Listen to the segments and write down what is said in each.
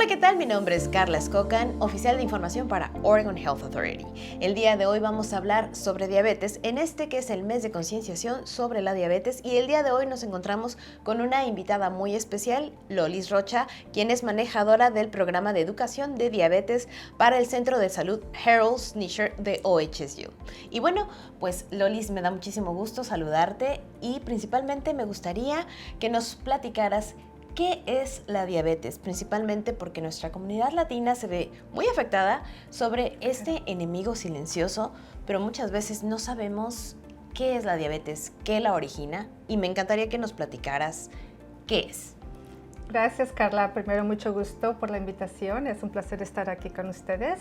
Hola, ¿qué tal? Mi nombre es Carla Escocan, oficial de información para Oregon Health Authority. El día de hoy vamos a hablar sobre diabetes, en este que es el mes de concienciación sobre la diabetes, y el día de hoy nos encontramos con una invitada muy especial, Lolis Rocha, quien es manejadora del programa de educación de diabetes para el Centro de Salud Harold Snisher de OHSU. Y bueno, pues Lolis, me da muchísimo gusto saludarte y principalmente me gustaría que nos platicaras ¿qué es la diabetes? Principalmente porque nuestra comunidad latina se ve muy afectada sobre este enemigo silencioso, pero muchas veces no sabemos qué es la diabetes, qué la origina, y me encantaría que nos platicaras qué es. Gracias, Carla. Primero, mucho gusto por la invitación. Es un placer estar aquí con ustedes.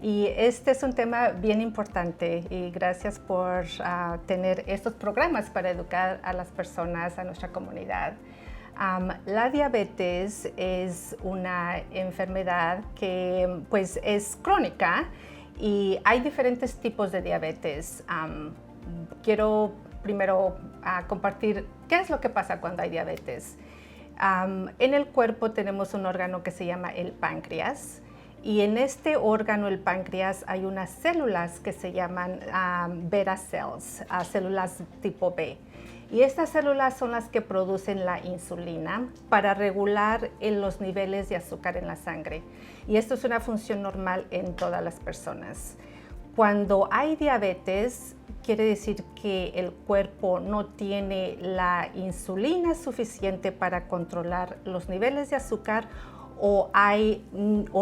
Y este es un tema bien importante y gracias por tener estos programas para educar a las personas, a nuestra comunidad. La diabetes es una enfermedad que pues es crónica y hay diferentes tipos de diabetes. Quiero primero compartir qué es lo que pasa cuando hay diabetes. En el cuerpo tenemos un órgano que se llama el páncreas y en este órgano, el páncreas, hay unas células que se llaman beta cells, células tipo B. Y estas células son las que producen la insulina para regular los niveles de azúcar en la sangre. Y esto es una función normal en todas las personas. Cuando hay diabetes, quiere decir que el cuerpo no tiene la insulina suficiente para controlar los niveles de azúcar o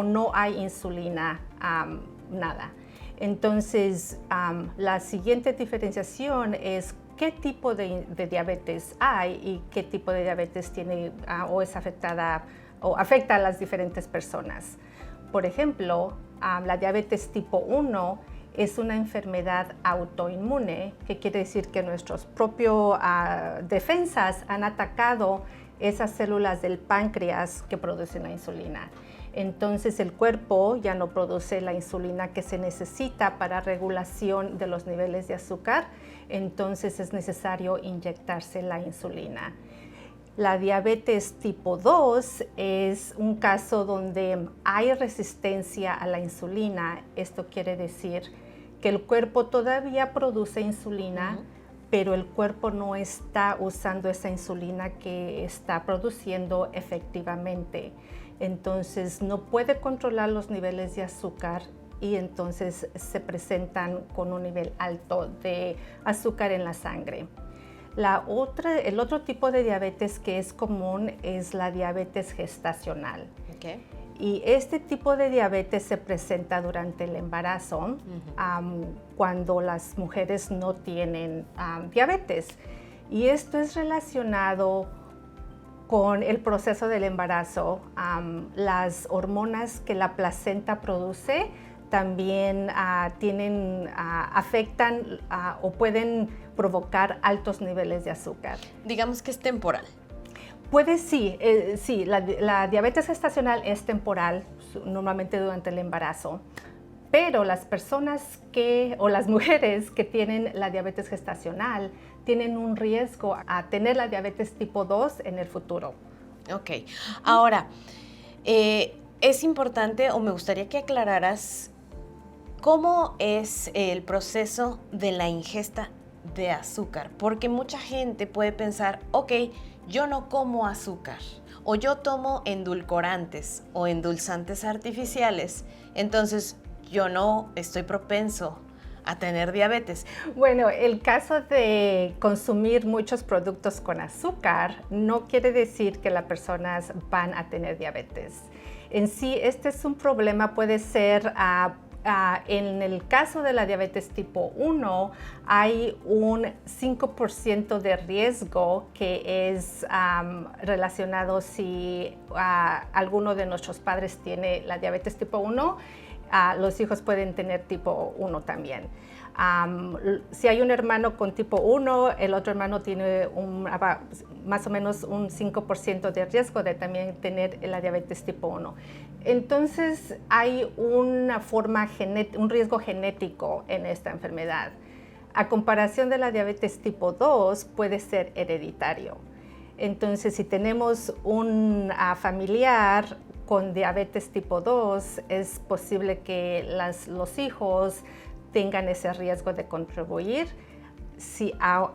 no hay insulina, nada. Entonces, la siguiente diferenciación es qué tipo de diabetes hay y qué tipo de diabetes tiene o es afectada o afecta a las diferentes personas. Por ejemplo, la diabetes tipo 1 es una enfermedad autoinmune, que quiere decir que nuestros propios defensas han atacado esas células del páncreas que producen la insulina. Entonces el cuerpo ya no produce la insulina que se necesita para regulación de los niveles de azúcar, entonces es necesario inyectarse la insulina. La diabetes tipo 2 es un caso donde hay resistencia a la insulina. Esto quiere decir que el cuerpo todavía produce insulina, pero el cuerpo no está usando esa insulina que está produciendo efectivamente. Entonces no puede controlar los niveles de azúcar y entonces se presentan con un nivel alto de azúcar en la sangre. El otro tipo de diabetes que es común es la diabetes gestacional. Okay. Y este tipo de diabetes se presenta durante el embarazo, cuando las mujeres no tienen diabetes. Y esto es relacionado con el proceso del embarazo. Las hormonas que la placenta produce también afectan o pueden provocar altos niveles de azúcar. Digamos que es temporal. Sí, la diabetes gestacional es temporal, normalmente durante el embarazo, pero las personas o las mujeres que tienen la diabetes gestacional tienen un riesgo a tener la diabetes tipo 2 en el futuro. Ok, ahora, es importante o me gustaría que aclararas cómo es el proceso de la ingesta de azúcar, porque mucha gente puede pensar, ok, yo no como azúcar o yo tomo endulcorantes o endulzantes artificiales, entonces yo no estoy propenso a tener diabetes. Bueno, el caso de consumir muchos productos con azúcar no quiere decir que las personas van a tener diabetes. En sí, este es un problema, puede ser en el caso de la diabetes tipo 1, hay un 5% de riesgo que es relacionado si alguno de nuestros padres tiene la diabetes tipo 1, los hijos pueden tener tipo 1 también. Si hay un hermano con tipo 1, el otro hermano tiene más o menos un 5% de riesgo de también tener la diabetes tipo 1. Entonces hay un riesgo genético en esta enfermedad. A comparación de la diabetes tipo 2, puede ser hereditario. Entonces, si tenemos un familiar con diabetes tipo 2 es posible que los hijos tengan ese riesgo de contribuir,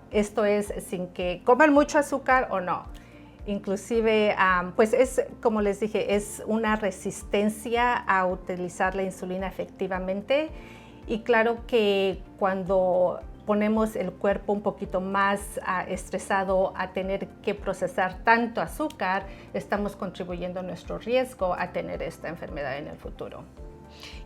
esto es sin que coman mucho azúcar o no. Inclusive, pues es, como les dije, es una resistencia a utilizar la insulina efectivamente. Y claro que cuando ponemos el cuerpo un poquito más estresado a tener que procesar tanto azúcar, estamos contribuyendo a nuestro riesgo a tener esta enfermedad en el futuro.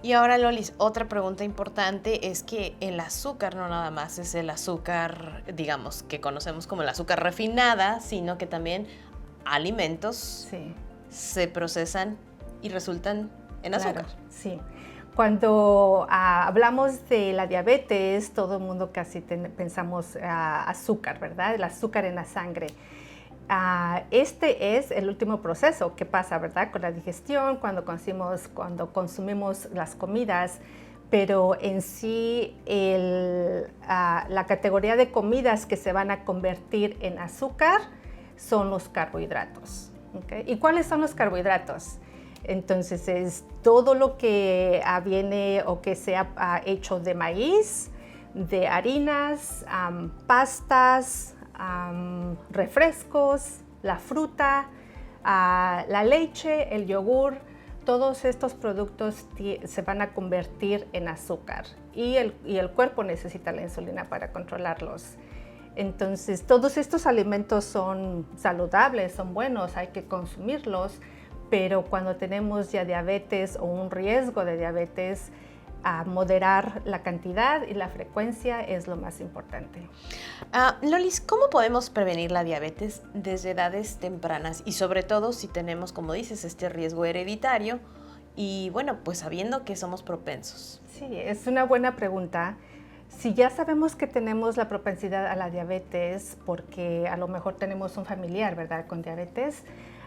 Y ahora, Lolis, otra pregunta importante es que el azúcar no nada más es el azúcar, digamos, que conocemos como el azúcar refinada, sino que también alimentos se procesan y resultan en azúcar. Claro, sí. Cuando hablamos de la diabetes, todo el mundo casi pensamos azúcar, ¿verdad? El azúcar en la sangre. Este es el último proceso que pasa, ¿verdad? Con la digestión, cuando consumimos las comidas, pero en sí la categoría de comidas que se van a convertir en azúcar son los carbohidratos. ¿Okay? ¿Y cuáles son los carbohidratos? Entonces es todo lo que viene o que sea hecho de maíz, de harinas, pastas, refrescos, la fruta, la leche, el yogur. Todos estos productos se van a convertir en azúcar y el cuerpo necesita la insulina para controlarlos. Entonces todos estos alimentos son saludables, son buenos, hay que consumirlos. Pero cuando tenemos ya diabetes o un riesgo de diabetes, moderar la cantidad y la frecuencia es lo más importante. Lolis, ¿cómo podemos prevenir la diabetes desde edades tempranas? Y sobre todo si tenemos, como dices, este riesgo hereditario y bueno, pues sabiendo que somos propensos. Sí, es una buena pregunta. Si ya sabemos que tenemos la propensidad a la diabetes, porque a lo mejor tenemos un familiar, ¿verdad?, con diabetes,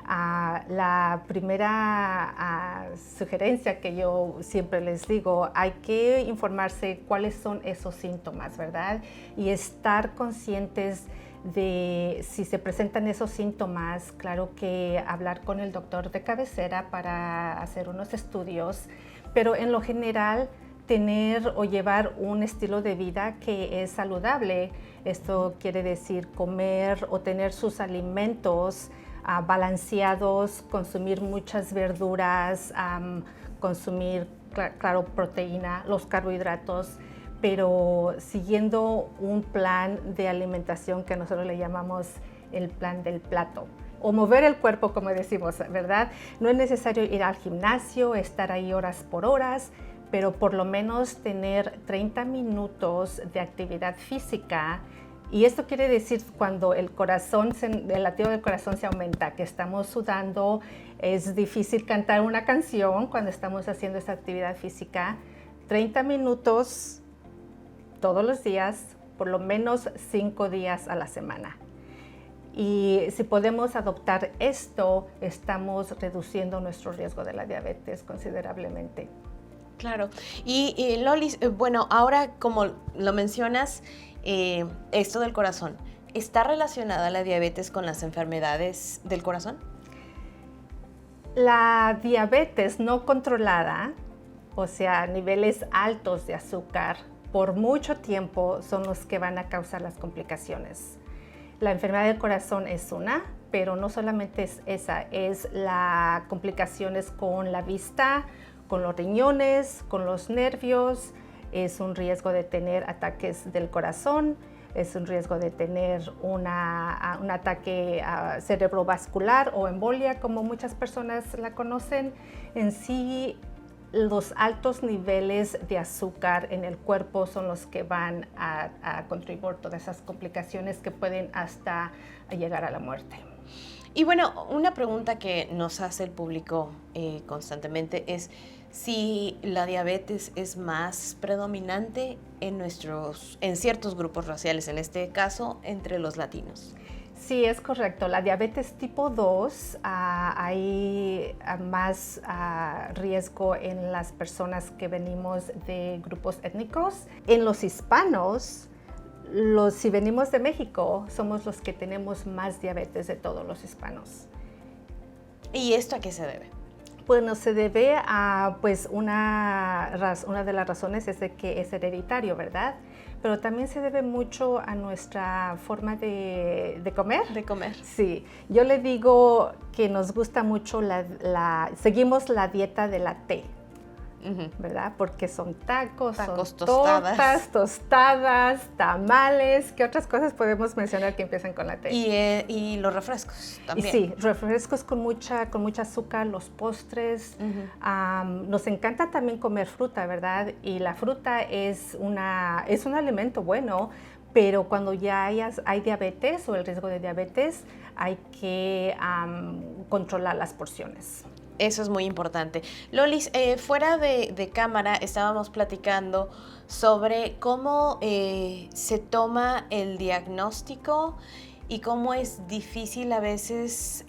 la primera sugerencia que yo siempre les digo, hay que informarse cuáles son esos síntomas, ¿verdad? Y estar conscientes de si se presentan esos síntomas, claro que hablar con el doctor de cabecera para hacer unos estudios, pero en lo general tener o llevar un estilo de vida que es saludable. Esto quiere decir comer o tener sus alimentos balanceados, consumir muchas verduras, consumir, claro, proteína, los carbohidratos, pero siguiendo un plan de alimentación que nosotros le llamamos el plan del plato. O mover el cuerpo, como decimos, ¿verdad? No es necesario ir al gimnasio, estar ahí horas por horas, pero por lo menos tener 30 minutos de actividad física. Y esto quiere decir cuando el latido del corazón se aumenta, que estamos sudando, es difícil cantar una canción cuando estamos haciendo esa actividad física. 30 minutos todos los días, por lo menos 5 días a la semana. Y si podemos adoptar esto, estamos reduciendo nuestro riesgo de la diabetes considerablemente. Claro. Y Lolis, bueno, ahora como lo mencionas, esto del corazón, ¿está relacionada la diabetes con las enfermedades del corazón? La diabetes no controlada, o sea, niveles altos de azúcar, por mucho tiempo son los que van a causar las complicaciones. La enfermedad del corazón es una, pero no solamente es esa, es las complicaciones con la vista, con los riñones, con los nervios, es un riesgo de tener ataques del corazón, es un riesgo de tener un ataque cerebrovascular o embolia, como muchas personas la conocen. En sí, los altos niveles de azúcar en el cuerpo son los que van a contribuir todas esas complicaciones que pueden hasta llegar a la muerte. Y bueno, una pregunta que nos hace el público constantemente es si la diabetes es más predominante en ciertos grupos raciales, en este caso entre los latinos. Sí, es correcto. La diabetes tipo 2 hay más riesgo en las personas que venimos de grupos étnicos. En los hispanos, si venimos de México, somos los que tenemos más diabetes de todos los hispanos. ¿Y esto a qué se debe? Bueno, se debe a, pues, una de las razones es de que es hereditario, ¿verdad? Pero también se debe mucho a nuestra forma de comer. De comer. Sí, yo le digo que nos gusta mucho seguimos la dieta de la T. ¿Verdad? Porque son tacos, son tortas, tostadas, tamales. ¿Qué otras cosas podemos mencionar que empiezan con la T? Y los refrescos también. Y sí, refrescos con mucha azúcar, los postres. Nos encanta también comer fruta, ¿verdad? Y la fruta es un alimento bueno, pero cuando ya hay diabetes o el riesgo de diabetes, hay que controlar las porciones. Eso es muy importante. Lolis, fuera de cámara estábamos platicando sobre cómo se toma el diagnóstico y cómo es difícil a veces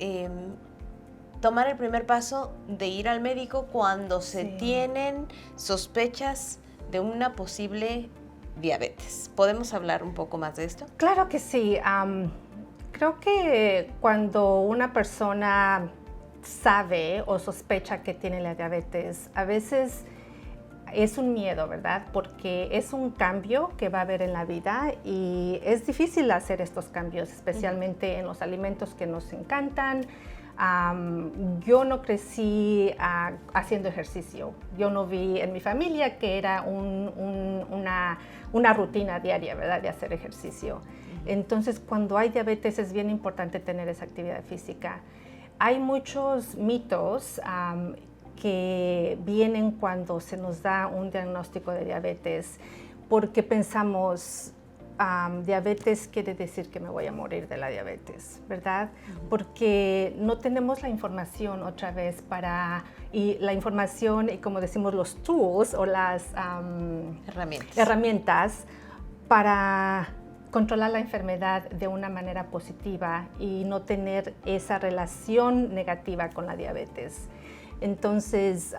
tomar el primer paso de ir al médico cuando se tienen sospechas de una posible diabetes. ¿Podemos hablar un poco más de esto? Claro que sí. Creo que cuando una persona sabe o sospecha que tiene la diabetes, a veces es un miedo, ¿verdad? Porque es un cambio que va a haber en la vida y es difícil hacer estos cambios, especialmente en los alimentos que nos encantan. Yo no crecí haciendo ejercicio. Yo no vi en mi familia que era una rutina diaria, ¿verdad? De hacer ejercicio. Entonces, cuando hay diabetes es bien importante tener esa actividad física. Hay muchos mitos que vienen cuando se nos da un diagnóstico de diabetes, porque pensamos, diabetes quiere decir que me voy a morir de la diabetes, ¿verdad? Porque no tenemos la información otra vez y la información y como decimos los tools o las herramientas para controlar la enfermedad de una manera positiva y no tener esa relación negativa con la diabetes. Entonces,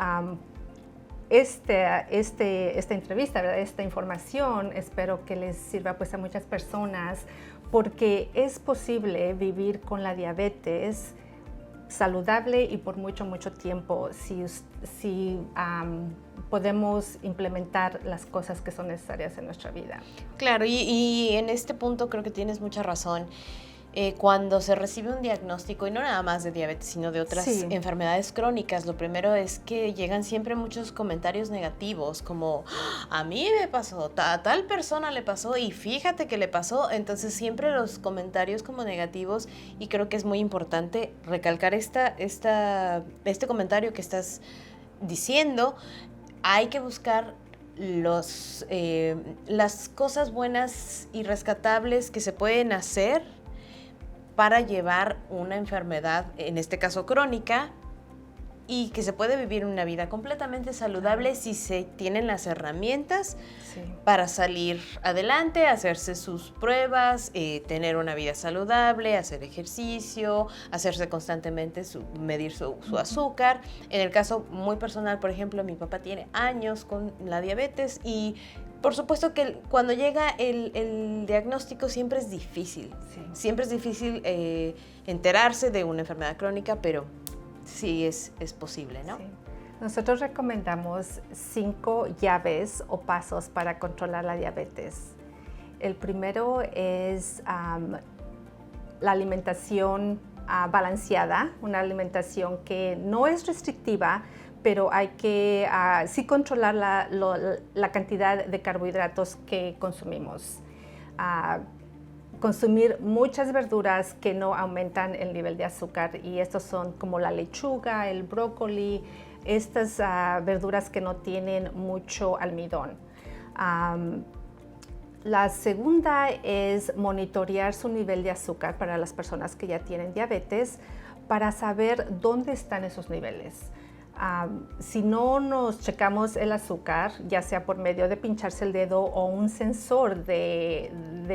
esta entrevista, ¿verdad? Esta información, espero que les sirva pues a muchas personas, porque es posible vivir con la diabetes saludable y por mucho tiempo si podemos implementar las cosas que son necesarias en nuestra vida. Claro, y en este punto creo que tienes mucha razón. Cuando se recibe un diagnóstico, y no nada más de diabetes, sino de otras enfermedades crónicas, lo primero es que llegan siempre muchos comentarios negativos, como a mí me pasó, a tal persona le pasó y fíjate que le pasó. Entonces siempre los comentarios como negativos, y creo que es muy importante recalcar este comentario que estás diciendo. Hay que buscar las cosas buenas y rescatables que se pueden hacer para llevar una enfermedad, en este caso crónica, y que se puede vivir una vida completamente saludable si se tienen las herramientas para salir adelante, hacerse sus pruebas, tener una vida saludable, hacer ejercicio, hacerse constantemente medir su azúcar. En el caso muy personal, por ejemplo, mi papá tiene años con la diabetes y por supuesto que cuando llega el diagnóstico siempre es difícil. Siempre es difícil enterarse de una enfermedad crónica, pero sí es posible, ¿no? Sí. Nosotros recomendamos 5 llaves o pasos para controlar la diabetes. El primero es la alimentación balanceada, una alimentación que no es restrictiva, pero hay que sí controlar la cantidad de carbohidratos que consumimos. Consumir muchas verduras que no aumentan el nivel de azúcar, y estos son como la lechuga, el brócoli, estas verduras que no tienen mucho almidón. La segunda es monitorear su nivel de azúcar para las personas que ya tienen diabetes, para saber dónde están esos niveles. Si no nos checamos el azúcar, ya sea por medio de pincharse el dedo o un sensor de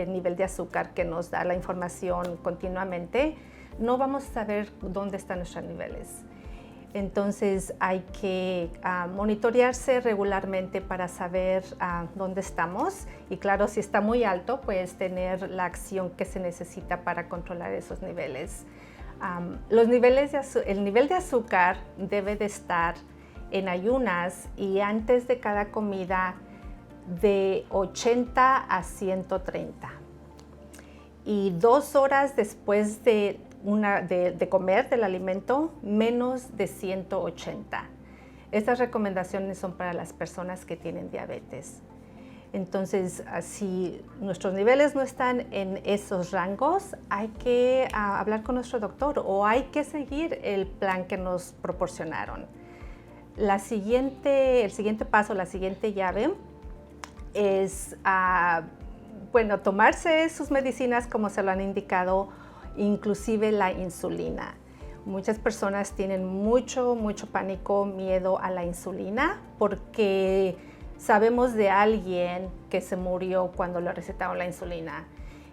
nivel de azúcar que nos da la información continuamente, no vamos a saber dónde están nuestros niveles. Entonces hay que monitorearse regularmente para saber dónde estamos y claro, si está muy alto, pues tener la acción que se necesita para controlar esos niveles. El nivel de azúcar debe de estar en ayunas y antes de cada comida de 80 a 130 y 2 horas después de comer del alimento, menos de 180. Estas recomendaciones son para las personas que tienen diabetes. Entonces, si nuestros niveles no están en esos rangos, hay que hablar con nuestro doctor o hay que seguir el plan que nos proporcionaron. El siguiente paso, la siguiente llave es tomarse sus medicinas como se lo han indicado, inclusive la insulina. Muchas personas tienen mucho pánico, miedo a la insulina porque sabemos de alguien que se murió cuando le recetaron la insulina.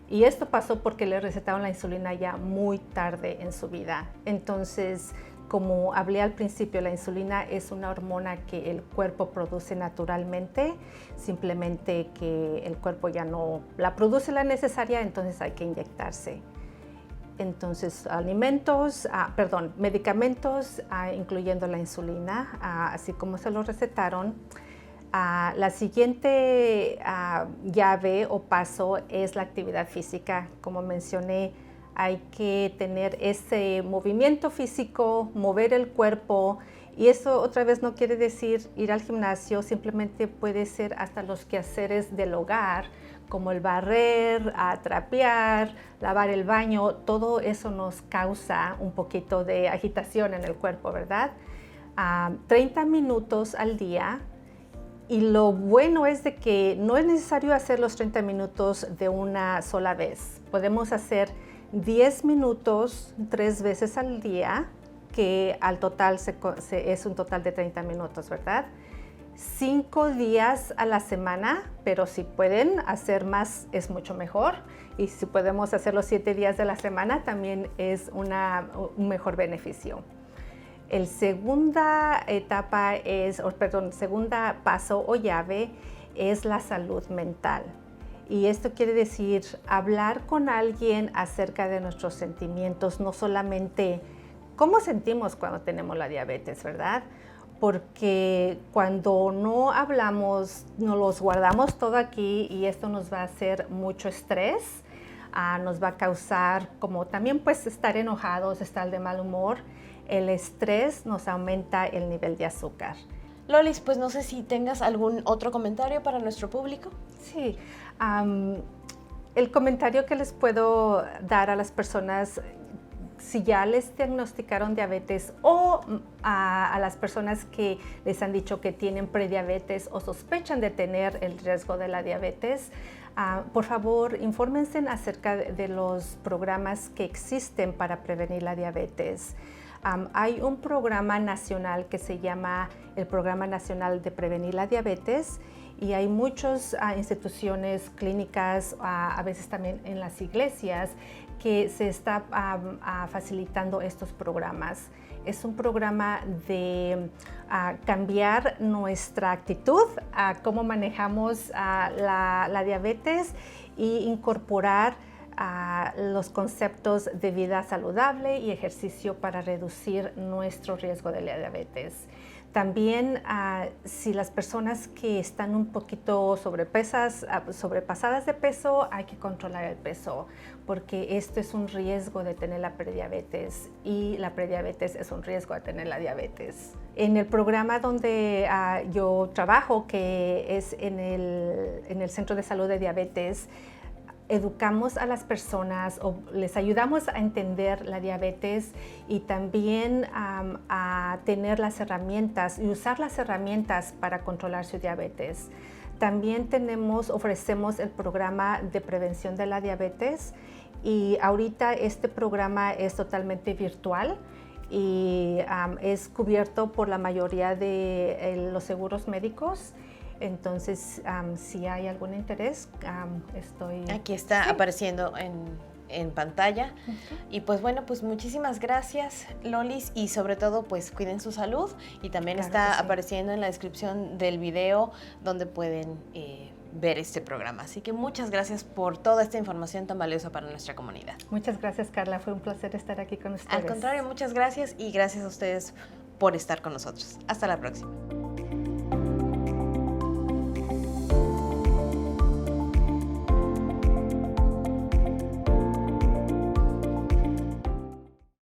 Y esto pasó porque le recetaron la insulina ya muy tarde en su vida. Entonces, como hablé al principio, la insulina es una hormona que el cuerpo produce naturalmente, simplemente que el cuerpo ya no la produce la necesaria, entonces hay que inyectarse. Entonces, medicamentos, incluyendo la insulina, así como se lo recetaron. La siguiente llave o paso es la actividad física. Como mencioné, hay que tener ese movimiento físico, mover el cuerpo, y eso otra vez no quiere decir ir al gimnasio, simplemente puede ser hasta los quehaceres del hogar, como el barrer, trapear, lavar el baño. Todo eso nos causa un poquito de agitación en el cuerpo, ¿verdad? 30 minutos al día. Y lo bueno es de que no es necesario hacer los 30 minutos de una sola vez. Podemos hacer 10 minutos 3 veces al día, que al total es un total de 30 minutos, ¿verdad? 5 días a la semana, pero si pueden hacer más es mucho mejor. Y si podemos hacer los 7 días de la semana también es un mejor beneficio. El segunda paso o llave es la salud mental. Y esto quiere decir hablar con alguien acerca de nuestros sentimientos, no solamente cómo sentimos cuando tenemos la diabetes, ¿verdad? Porque cuando no hablamos, nos los guardamos todo aquí y esto nos va a hacer mucho estrés, nos va a causar como también pues estar enojados, estar de mal humor. El estrés nos aumenta el nivel de azúcar. Lolis, pues no sé si tengas algún otro comentario para nuestro público. Sí, el comentario que les puedo dar a las personas, si ya les diagnosticaron diabetes o a las personas que les han dicho que tienen prediabetes o sospechan de tener el riesgo de la diabetes, por favor, infórmense acerca de los programas que existen para prevenir la diabetes. Hay un programa nacional que se llama el Programa Nacional de Prevenir la Diabetes y hay muchas instituciones clínicas, a veces también en las iglesias, que se está facilitando estos programas. Es un programa de cambiar nuestra actitud, cómo manejamos la diabetes e incorporar los conceptos de vida saludable y ejercicio para reducir nuestro riesgo de la diabetes. También, si las personas que están un poquito sobrepasadas de peso, hay que controlar el peso, porque esto es un riesgo de tener la prediabetes y la prediabetes es un riesgo de tener la diabetes. En el programa donde yo trabajo, que es en el Centro de Salud de Diabetes, educamos a las personas o les ayudamos a entender la diabetes y también a tener las herramientas y usar las herramientas para controlar su diabetes. También ofrecemos el programa de prevención de la diabetes y ahorita este programa es totalmente virtual y es cubierto por la mayoría de los seguros médicos. Entonces, si hay algún interés, Aquí está apareciendo en pantalla. Y pues bueno, pues muchísimas gracias, Lolis, y sobre todo pues cuiden su salud, y también Claro está que sí. apareciendo en la descripción del video donde pueden ver este programa. Así que muchas gracias por toda esta información tan valiosa para nuestra comunidad. Muchas gracias, Carla. Fue un placer estar aquí con ustedes. Al contrario, muchas gracias, y gracias a ustedes por estar con nosotros. Hasta la próxima.